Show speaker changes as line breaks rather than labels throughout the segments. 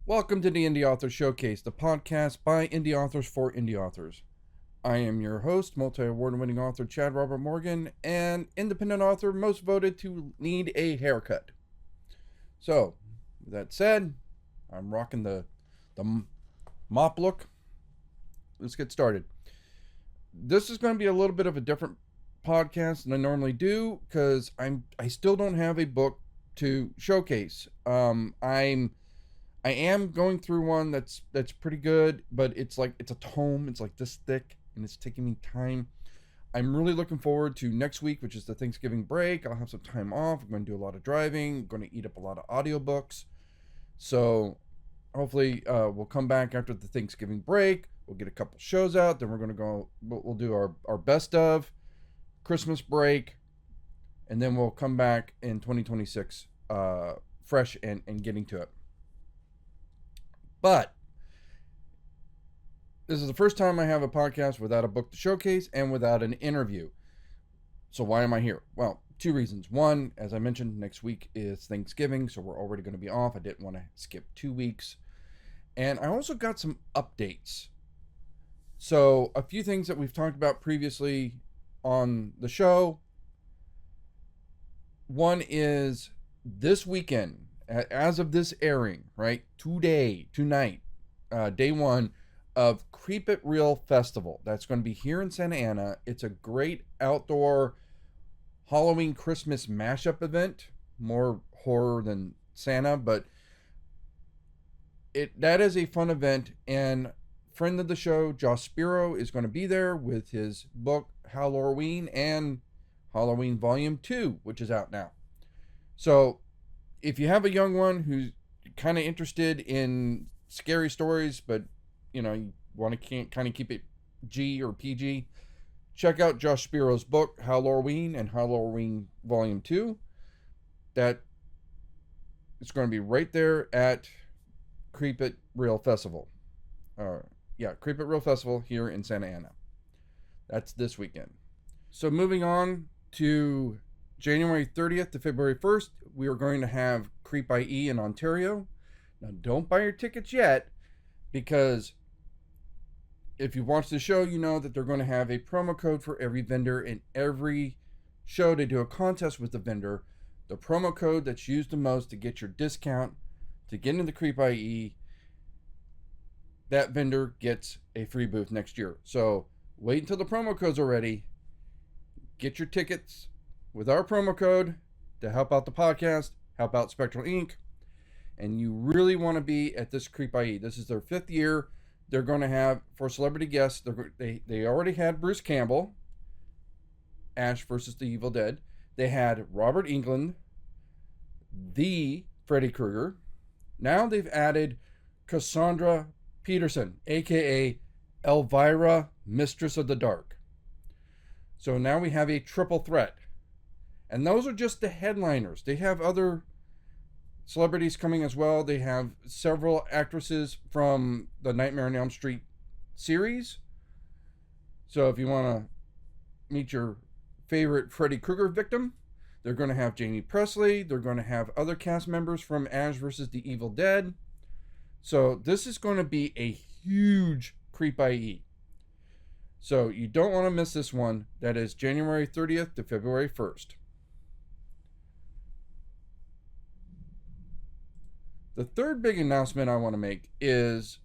Welcome to the Indie Author Showcase, the podcast by indie authors for indie authors. I am your host, multi-award-winning author Chad Robert Morgan, and independent author most voted to need a haircut. So, with that said, I'm rocking the mop look. Let's get started. This is going to be a little bit of a different podcast than I normally do because I still don't have a book to showcase. I am going through one that's pretty good, but it's a tome. It's like this thick, and it's taking me time. I'm really looking forward to next week, which is the Thanksgiving break. I'll have some time off. I'm going to do a lot of driving. I'm going to eat up a lot of audiobooks. So hopefully we'll come back after the Thanksgiving break. We'll get a couple shows out. Then we're going to go, we'll do our best of Christmas break. And then we'll come back in 2026 fresh and getting to it. But this is the first time I have a podcast without a book to showcase and without an interview. So why am I here? Well, two reasons. One, as I mentioned, next week is Thanksgiving, so we're already going to be off. I didn't want to skip 2 weeks. And I also got some updates. So a few things that we've talked about previously on the show. One is this weekend, as of this airing, right? Tonight, day one of CreepIE Real Festival. That's going to be here in Santa Ana. It's a great outdoor Halloween Christmas mashup event. More horror than Santa, but that is a fun event. And friend of the show, Josh Spero, is going to be there with his book Hal-Lore-Ween and Halloween Volume 2, which is out now. So if you have a young one who's kind of interested in scary stories, but you want to kind of keep it G or PG, check out Josh Spero's book Hal-Lore-Ween and Hal-Lore-Ween Volume 2. That is going to be right there at CreepIE Real Festival. CreepIE Real Festival here in Santa Ana. That's this weekend. So moving on to January 30th to February 1st, we are going to have CreepIE in Ontario. Now, don't buy your tickets yet, because if you watch the show, you know that they're going to have a promo code for every vendor. In every show, they do a contest with the vendor. The promo code that's used the most to get your discount to get into the CreepIE, that vendor gets a free booth next year. So wait until the promo codes are ready. Get your tickets with our promo code to help out the podcast, help out Spectral Inc. And you really want to be at this CreepIE. This is their 5th year. They're going to have, for celebrity guests, they already had Bruce Campbell, Ash versus the Evil Dead. They had Robert Englund, the Freddy Krueger. Now they've added Cassandra Peterson, a.k.a. Elvira, Mistress of the Dark. So now we have a triple threat. And those are just the headliners. They have other celebrities coming as well. They have several actresses from the Nightmare on Elm Street series. So if you want to meet your favorite Freddy Krueger victim, they're going to have Jamie Presley. They're going to have other cast members from Ash vs. the Evil Dead. So this is going to be a huge CreepIE. So you don't want to miss this one. That is January 30th to February 1st. The third big announcement I want to make is,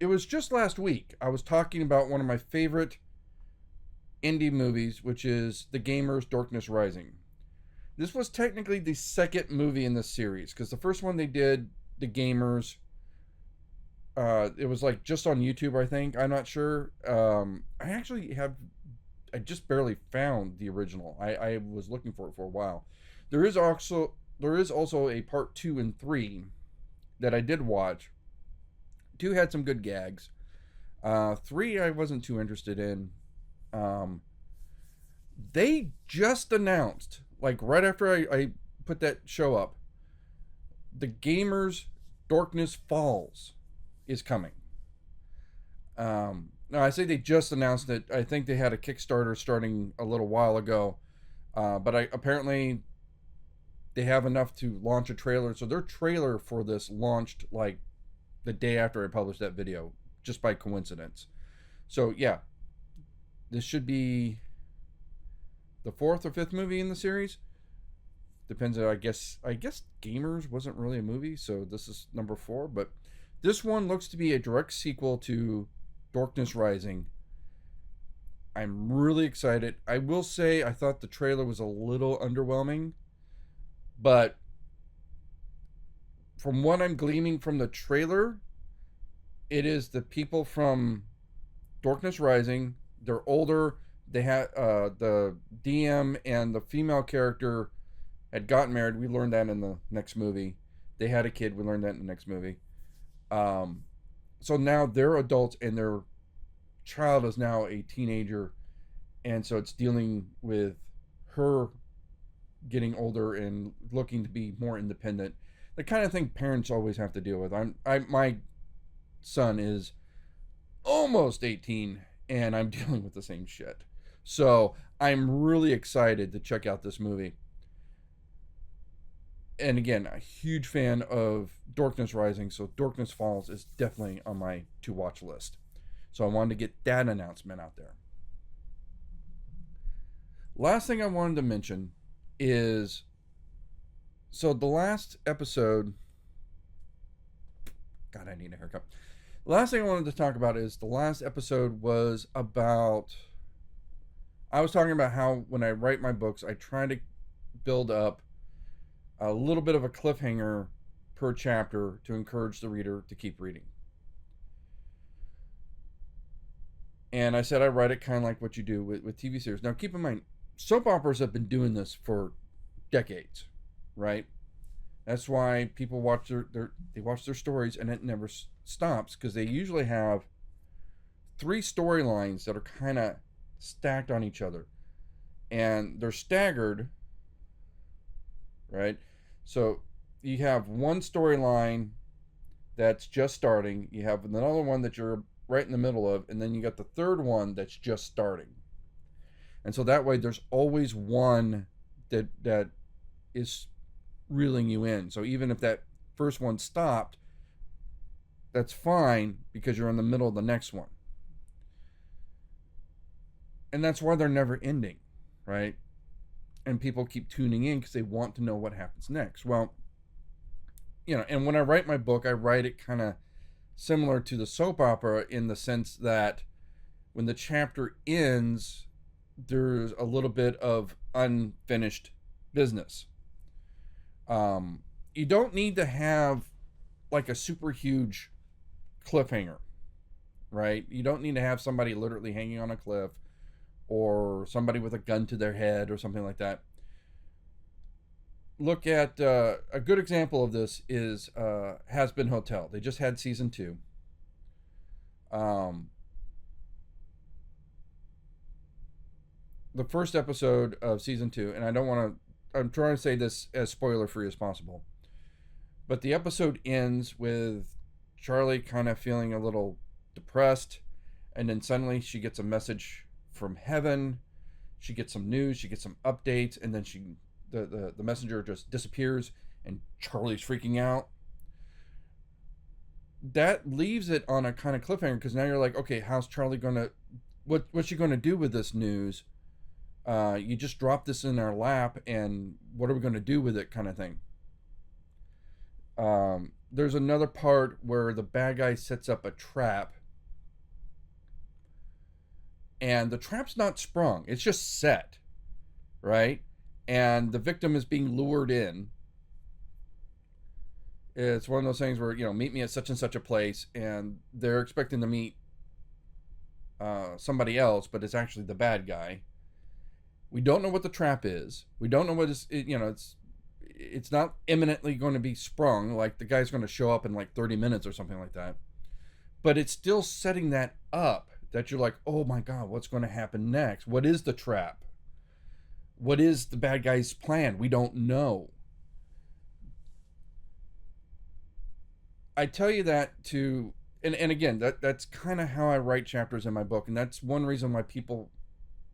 it was just last week, I was talking about one of my favorite indie movies, which is The Gamers' Dorkness Rising. This was technically the second movie in this series, because the first one they did, The Gamers, it was like just on YouTube, I think. I'm not sure. I just barely found the original. I was looking for it for a while. There is also a part 2 and 3 that I did watch. 2 had some good gags. 3 I wasn't too interested in. They just announced, like right after I put that show up, The Gamers' Dorkness Falls is coming. Now I say they just announced it. I think they had a Kickstarter starting a little while ago. But apparently they have enough to launch a trailer. So their trailer for this launched like the day after I published that video, just by coincidence. So yeah, this should be the fourth or fifth movie in the series. Depends. I guess Gamers wasn't really a movie, so this is number 4. But this one looks to be a direct sequel to Dorkness Rising. I'm really excited. I will say I thought the trailer was a little underwhelming, but from what I'm gleaming from the trailer, it is the people from Dorkness Rising. They're older. They had the DM and the female character had gotten married. We learned that in the next movie. They had a kid. We learned that in the next movie. So now they're adults and their child is now a teenager, and so it's dealing with her getting older and looking to be more independent. The kind of thing parents always have to deal with. My son is almost 18 and I'm dealing with the same shit. So I'm really excited to check out this movie. And again, a huge fan of Dorkness Rising, so Dorkness Falls is definitely on my to watch list. So I wanted to get that announcement out there. Last thing I wanted to mention is, so the last episode, God, I need a haircut. The last thing I wanted to talk about is the last episode was about, I was talking about how when I write my books, I try to build up a little bit of a cliffhanger per chapter to encourage the reader to keep reading. And I said I write it kind of like what you do with TV series. Now keep in mind, soap operas have been doing this for decades, right? That's why people watch their stories and it never stops, because they usually have 3 storylines that are kind of stacked on each other. And they're staggered, right? So you have one storyline that's just starting, you have another one that you're right in the middle of, and then you got the third one that's just starting. And so that way there's always one that is reeling you in. So even if that first one stopped, that's fine because you're in the middle of the next one. And that's why they're never ending, right? And people keep tuning in because they want to know what happens next. Well, and when I write my book, I write it kind of similar to the soap opera in the sense that when the chapter ends, there's a little bit of unfinished business. You don't need to have like a super huge cliffhanger, right? You don't need to have somebody literally hanging on a cliff or somebody with a gun to their head or something like that. Look at a good example of this is Has Been Hotel. They just had season 2. The first episode of season 2, and I'm trying to say this as spoiler free as possible, but the episode ends with Charlie kind of feeling a little depressed, and then suddenly she gets a message from heaven. She gets some news, she gets some updates, and then the messenger just disappears and Charlie's freaking out. That leaves it on a kind of cliffhanger, because now you're like, okay, how's Charlie gonna, what's she gonna do with this news? You just dropped this in our lap, and what are we gonna do with it, kind of thing. There's another part where the bad guy sets up a trap, and the trap's not sprung, it's just set, right? And the victim is being lured in. It's one of those things where, meet me at such and such a place, and they're expecting to meet somebody else, but it's actually the bad guy. We don't know what the trap is. We don't know what it's not imminently going to be sprung, like the guy's going to show up in like 30 minutes or something like that. But it's still setting that up, that you're like, oh my God, what's going to happen next? What is the trap? What is the bad guy's plan? We don't know. I tell you that to, and again, that's kind of how I write chapters in my book. And that's one reason why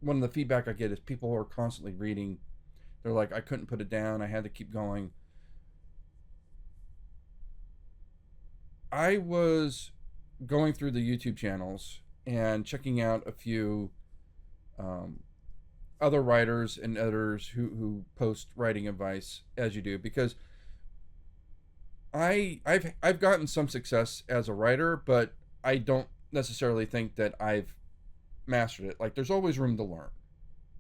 one of the feedback I get is people are constantly reading. They're like, I couldn't put it down. I had to keep going. I was going through the YouTube channels and checking out a few other writers and editors who post writing advice, as you do, because I've gotten some success as a writer, but I don't necessarily think that I've mastered it. Like, there's always room to learn,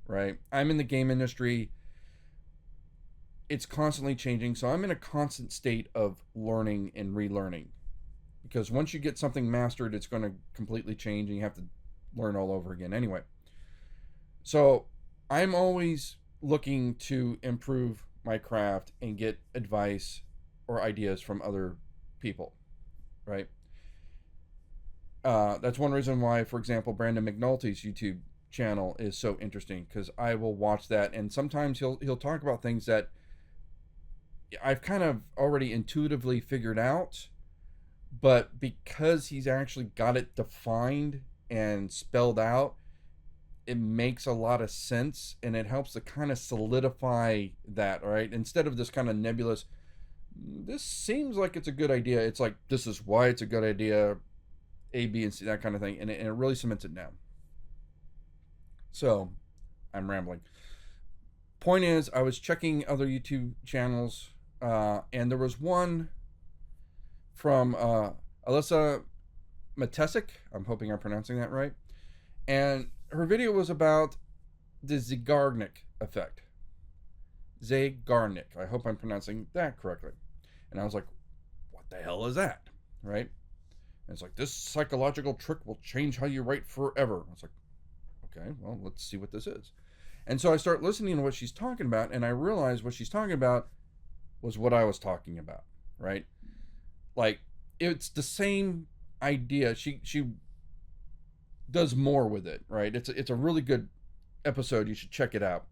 right? I'm in the game industry. It's constantly changing, so I'm in a constant state of learning and relearning, because once you get something mastered, it's going to completely change and you have to learn all over again anyway. So I'm always looking to improve my craft and get advice or ideas from other people, right? That's one reason why, for example, Brandon McNulty's YouTube channel is so interesting, because I will watch that, and sometimes he'll talk about things that I've kind of already intuitively figured out, but because he's actually got it defined and spelled out, it makes a lot of sense, and it helps to kind of solidify that, right? Instead of this kind of nebulous, this seems like it's a good idea, it's like, this is why it's a good idea, A, B, and C, that kind of thing, and it really cements it down. So, I'm rambling. Point is, I was checking other YouTube channels, and there was one from Alyssa Matesic. I'm hoping I'm pronouncing that right. And her video was about the Zeigarnik Effect. Zeigarnik. I hope I'm pronouncing that correctly. And I was like, what the hell is that? Right? And it's like, this psychological trick will change how you write forever. I was like, okay, well, let's see what this is. And so I start listening to what she's talking about, and I realize what she's talking about was what I was talking about, right? Like, it's the same idea. She does more with it, right? It's a really good episode. You should check it out.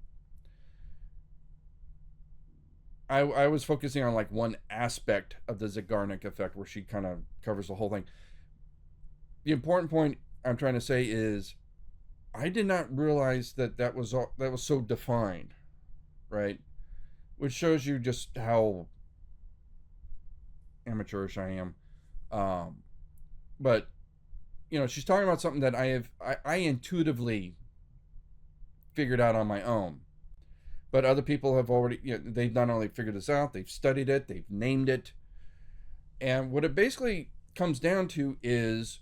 I was focusing on like one aspect of the Zeigarnik Effect, where she kind of covers the whole thing. The important point I'm trying to say is, I did not realize that was so defined, right? Which shows you just how amateurish I am. But you know, she's talking about something that I intuitively figured out on my own. But other people have already, you know, they've not only figured this out, they've studied it, they've named it. And what it basically comes down to is,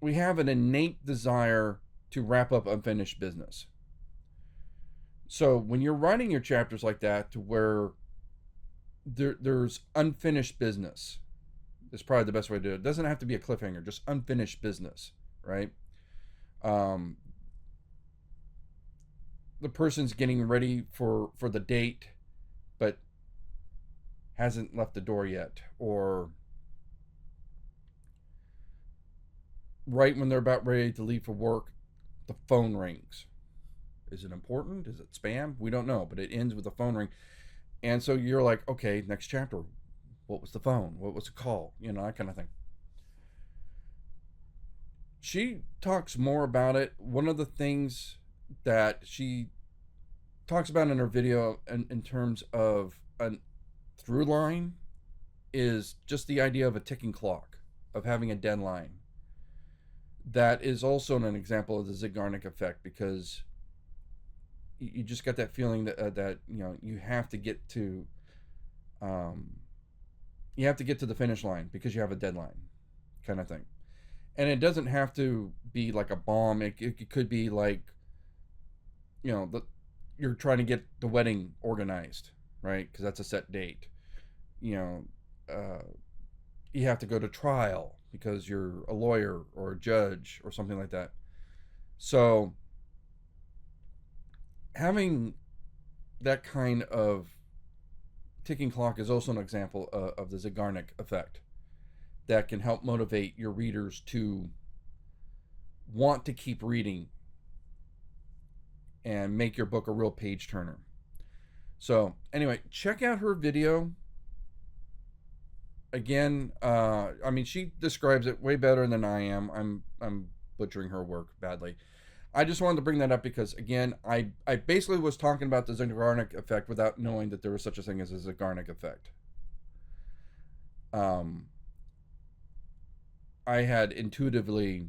we have an innate desire to wrap up unfinished business. So when you're writing your chapters like that, to where there's unfinished business, is probably the best way to do it. It doesn't have to be a cliffhanger, just unfinished business, right? The person's getting ready for the date, but hasn't left the door yet, or right when they're about ready to leave for work, the phone rings. Is it important? Is it spam? We don't know, but it ends with a phone ring. And so you're like, okay, next chapter. What was the phone? What was the call? You know, that kind of thing. She talks more about it. One of the things that she talks about in her video in terms of a through line is just the idea of a ticking clock, of having a deadline. That is also an example of the Zeigarnik Effect, because you just got that feeling that you know, you have to get to the finish line because you have a deadline, kind of thing. And it doesn't have to be like a bomb. It could be like, you know, you're trying to get the wedding organized, right? Because that's a set date. You know, you have to go to trial because you're a lawyer or a judge or something like that. So having that kind of ticking clock is also an example of the Zeigarnik Effect that can help motivate your readers to want to keep reading and make your book a real page turner. So anyway, check out her video. Again, I mean, she describes it way better than I am. I'm butchering her work badly. I just wanted to bring that up because, again, I basically was talking about the Zeigarnik Effect without knowing that there was such a thing as a Zeigarnik Effect. I had intuitively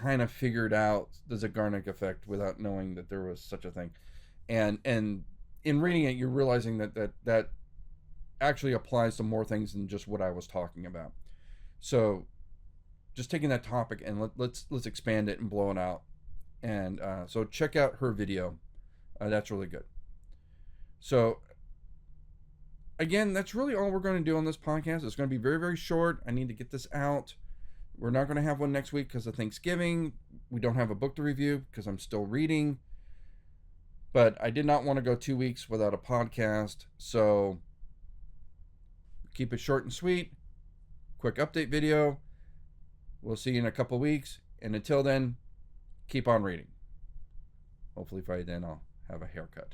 kind of figured out the Zeigarnik Effect without knowing that there was such a thing. And in reading it, you're realizing that actually applies to more things than just what I was talking about. So just taking that topic and let's expand it and blow it out. And so check out her video. That's really good. So again, that's really all we're going to do on this podcast. It's going to be very, very short. I need to get this out. We're not going to have one next week because of Thanksgiving. We don't have a book to review because I'm still reading. But I did not want to go 2 weeks without a podcast. So keep it short and sweet. Quick update video. We'll see you in a couple weeks. And until then, keep on reading. Hopefully by then I'll have a haircut.